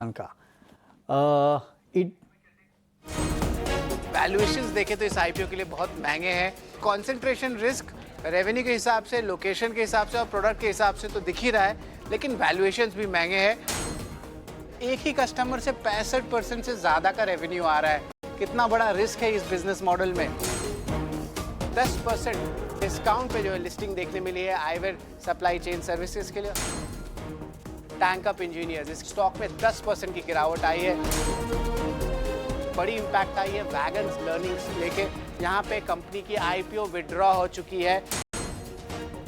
का it valuations देखें तो इस आईपीओ के लिए बहुत महंगे हैं। कंसंट्रेशन रिस्क रेवेन्यू के हिसाब से, लोकेशन के हिसाब से और प्रोडक्ट के हिसाब से तो दिख ही रहा है, लेकिन वैल्यूएशंस भी महंगे हैं। एक ही कस्टमर से 65% से ज़्यादा का रेवेन्यू आ रहा है। कितना बड़ा रिस्क है इस बिजनेस मॉडल में। 10% डिस्काउंट पे जो है लिस्टिंग देखने मिली है आईवेयर सप्लाई चेन सर्विसेज के लिए। टैंक अप इंजीनियर्स, इस स्टॉक में 10% की गिरावट आई है। बड़ी इंपैक्ट आई है वैगन्स लर्निंग्स लेके। यहाँ पे कंपनी की आईपीओ विड्रॉ हो चुकी है।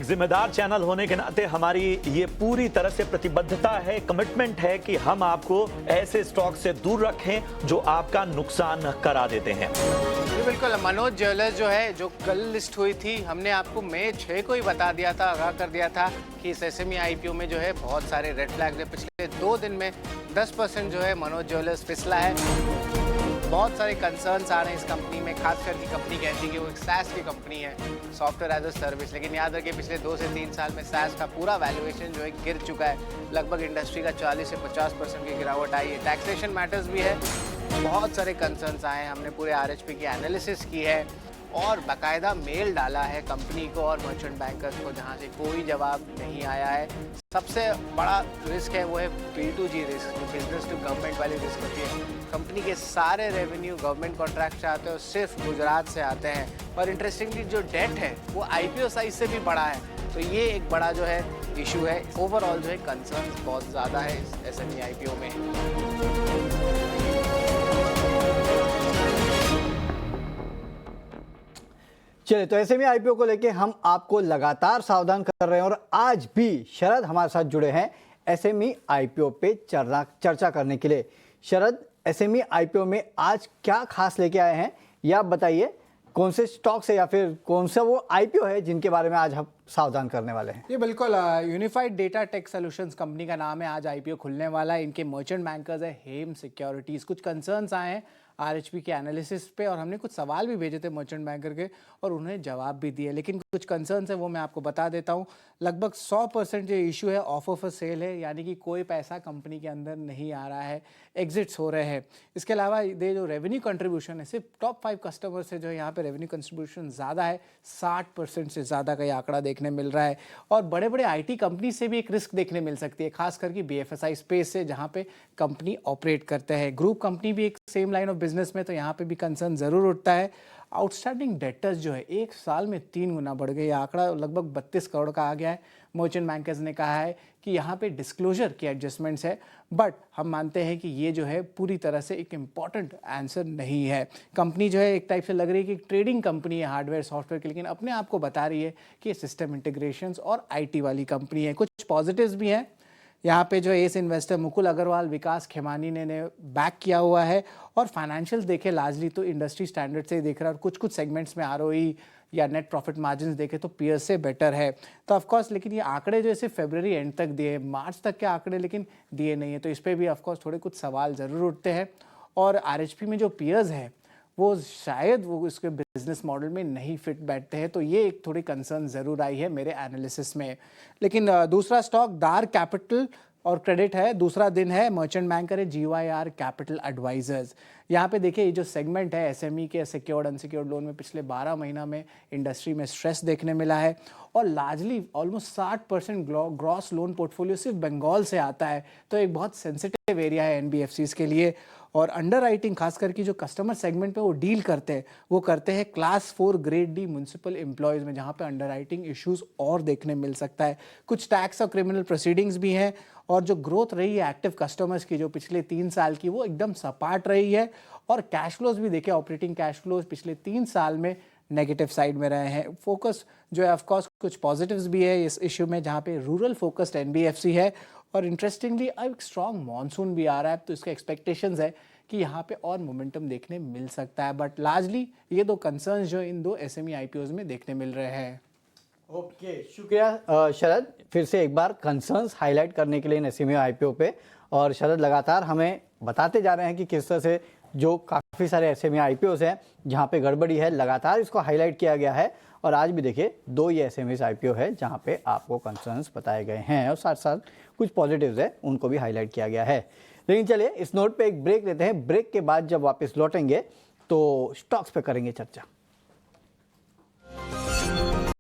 जिम्मेदार चैनल होने के नाते हमारी ये पूरी तरह से प्रतिबद्धता है, कमिटमेंट है कि हम आपको ऐसे स्टॉक से दूर रखें जो आपका नुकसान करा देते हैं। जी बिल्कुल। मनोज ज्वेलर्स जो है, जो कल लिस्ट हुई थी, हमने आपको मई 6 को ही बता दिया था, आगाह कर दिया था कि इस एसएमई आईपीओ में जो है बहुत सारे रेड फ्लैग्स है। पिछले 2 दिन में 10% जो है मनोज ज्वेलर्स फिसला है। बहुत सारे कंसर्न्स आ रहे हैं इस कंपनी में, खासकर की कंपनी कहती है कि वो एक SaaS की कंपनी है, सॉफ्टवेयर एज अ सर्विस। लेकिन याद रखिए पिछले 2 से 3 साल में SaaS का पूरा वैल्यूएशन जो है गिर चुका है। लगभग इंडस्ट्री का 40 से 50% की गिरावट आई है। टैक्सेशन मैटर्स भी है, बहुत सारे कंसर्न्स आए हैं। हमने पूरे RHP की एनालिसिस की है और बाकायदा मेल डाला है कंपनी को और मर्चेंट बैंकर्स को, जहां से कोई जवाब नहीं आया है। सबसे बड़ा रिस्क है वो है B2G रिस्क, जो बिजनेस टू गवर्नमेंट वाली रिस्क होती है। कंपनी के सारे रेवेन्यू गवर्नमेंट कॉन्ट्रैक्ट से आते हैं और सिर्फ गुजरात से आते हैं। और इंटरेस्टिंगली जो डेट है वो आईपीओ साइज से भी बड़ा है, तो ये एक बड़ा जो है इशू है। ओवरऑल जो है कंसर्न्स बहुत ज़्यादा है इस एसएमई आईपीओ में। चलिए, तो एसएमई आईपीओ को लेके हम आपको लगातार सावधान कर रहे हैं और आज भी शरद हमारे साथ जुड़े हैं एसएमई आईपीओ पे चर्चा करने के लिए। शरद, एसएमई आईपीओ में आज क्या खास लेके आए हैं, या आप बताइए कौन से स्टॉक्स है या फिर कौन सा वो आईपीओ है जिनके बारे में आज हम सावधान करने वाले हैं। ये बिल्कुल unified data tech solutions company का नाम है। आज आईपीओ खुलने वाला है। इनके मर्चेंट बैंकर्स है हेम सिक्योरिटीज़। कुछ कंसर्न्स आए हैं RHP के एनालिसिस पे और हमने कुछ सवाल भी भेजे थे मर्चेंट बैंकर के और उन्हें जवाब भी दिए। लेकिन कुछ कंसर्न्स है वो मैं आपको बता देता हूँ। लगभग 100% जो इशू है ऑफर फॉर सेल है, यानी कि कोई पैसा कंपनी के अंदर नहीं आ रहा है, एग्जिट्स हो रहे हैं। इसके अलावा ये जो रेवेन्यू कंट्रीब्यूशन है, सिर्फ टॉप 5 कस्टमर से जो है यहाँ पे रेवेन्यू कंट्रीब्यूशन ज़्यादा है, 60% से ज़्यादा का ये आंकड़ा देखने मिल रहा है। और बड़े बड़े IT कंपनी से भी एक रिस्क देखने मिल सकती है, खास करके BFSI स्पेस से, जहाँ पे कंपनी ऑपरेट करते हैं। ग्रुप कंपनी भी एक सेम लाइन ऑफ बिजनेस में, तो यहाँ पे भी कंसर्न ज़रूर उठता है। आउटस्टैंडिंग डेटर्स जो है एक साल में 3 गुना बढ़ गए। आंकड़ा लगभग 32 करोड़ का आ गया है। मर्चेंट बैंकर्स ने कहा है कि यहाँ पे डिस्क्लोजर की एडजस्टमेंट्स है, बट हम मानते हैं कि ये जो है पूरी तरह से एक इम्पॉर्टेंट आंसर नहीं है। कंपनी जो है एक टाइप से लग रही है कि ट्रेडिंग कंपनी है हार्डवेयर सॉफ्टवेयर की, लेकिन अपने आप को बता रही है कि ये सिस्टम इंटीग्रेशंस और IT वाली कंपनी है। कुछ पॉजिटिव्स भी हैं यहाँ पे। जो एस इन्वेस्टर मुकुल अग्रवाल, विकास खेमानी ने बैक किया हुआ है और फाइनेंशियल्स देखे लार्जली तो इंडस्ट्री स्टैंडर्ड से ही देख रहा है और कुछ कुछ सेगमेंट्स में ROE या नेट प्रॉफिट मार्जिन देखे तो पीयर्स से बेटर है। तो ऑफकोर्स लेकिन ये आंकड़े जो सिर्फ फरवरी एंड तक दिए, मार्च तक के आंकड़े लेकिन दिए नहीं है, तो इस पर भी ऑफकोर्स थोड़े कुछ सवाल ज़रूर उठते हैं। और RHP में जो पीयर्स हैं वो शायद वो इसके बिजनेस मॉडल में नहीं फिट बैठते हैं, तो ये एक थोड़ी कंसर्न ज़रूर आई है मेरे एनालिसिस में। लेकिन दूसरा स्टॉक दार कैपिटल और क्रेडिट है, दूसरा दिन है। मर्चेंट बैंकर है GYR कैपिटल एडवाइजर्स। यहाँ पे देखिए ये जो सेगमेंट है SME के सिक्योर्ड अनसिक्योर्ड लोन में पिछले 12 महीना में इंडस्ट्री में स्ट्रेस देखने मिला है और largely almost 60% gross loan portfolio सिर्फ बंगाल से आता है, तो एक बहुत सेंसिटिव एरिया है NBFCs के लिए। और अंडर राइटिंग खास करके जो कस्टमर सेगमेंट पे वो डील करते हैं वो करते हैं class 4 grade D municipal employees में, जहाँ पे अंडर राइटिंग इशूज़ और देखने मिल सकता है। कुछ टैक्स और क्रिमिनल प्रोसीडिंग्स भी हैं और जो ग्रोथ रही है एक्टिव कस्टमर्स की जो पिछले 3 साल की, वो एकदम सपाट रही है। और कैश फ्लोज भी देखें, ऑपरेटिंग कैश फ्लोज पिछले 3 साल में नेगेटिव साइड में रहे हैं। फोकस जो है ऑफकोर्स कुछ पॉजिटिव्स भी है इस इशू में, जहाँ पे रूरल फोकस्ड NBFC है और इंटरेस्टिंगली अब एक स्ट्रॉन्ग मानसून भी आ रहा है, तो इसके एक्सपेक्टेशंस है कि यहाँ पे और मोमेंटम देखने मिल सकता है। बट लार्जली ये 2 कंसर्न्स जो इन 2 SME IPOs में देखने मिल रहे हैं। ओके, शुक्रिया शरद, फिर से एक बार कंसर्न्स हाईलाइट करने के लिए इन एसएमई आईपीओ पे। और शरद लगातार हमें बताते जा रहे हैं कि किस तरह से जो काफ़ी सारे एसएमई आईपीओस हैं जहाँ पे गड़बड़ी है, लगातार इसको हाईलाइट किया गया है। और आज भी देखिए 2 ये एसएमई आईपीओ है जहाँ पे आपको कंसर्न्स बताए गए हैं और साथ साथ कुछ पॉजिटिव्स है उनको भी हाईलाइट किया गया है। लेकिन चलिए इस नोट पे एक ब्रेक लेते हैं। ब्रेक के बाद जब वापस लौटेंगे तो स्टॉक्स पे करेंगे चर्चा।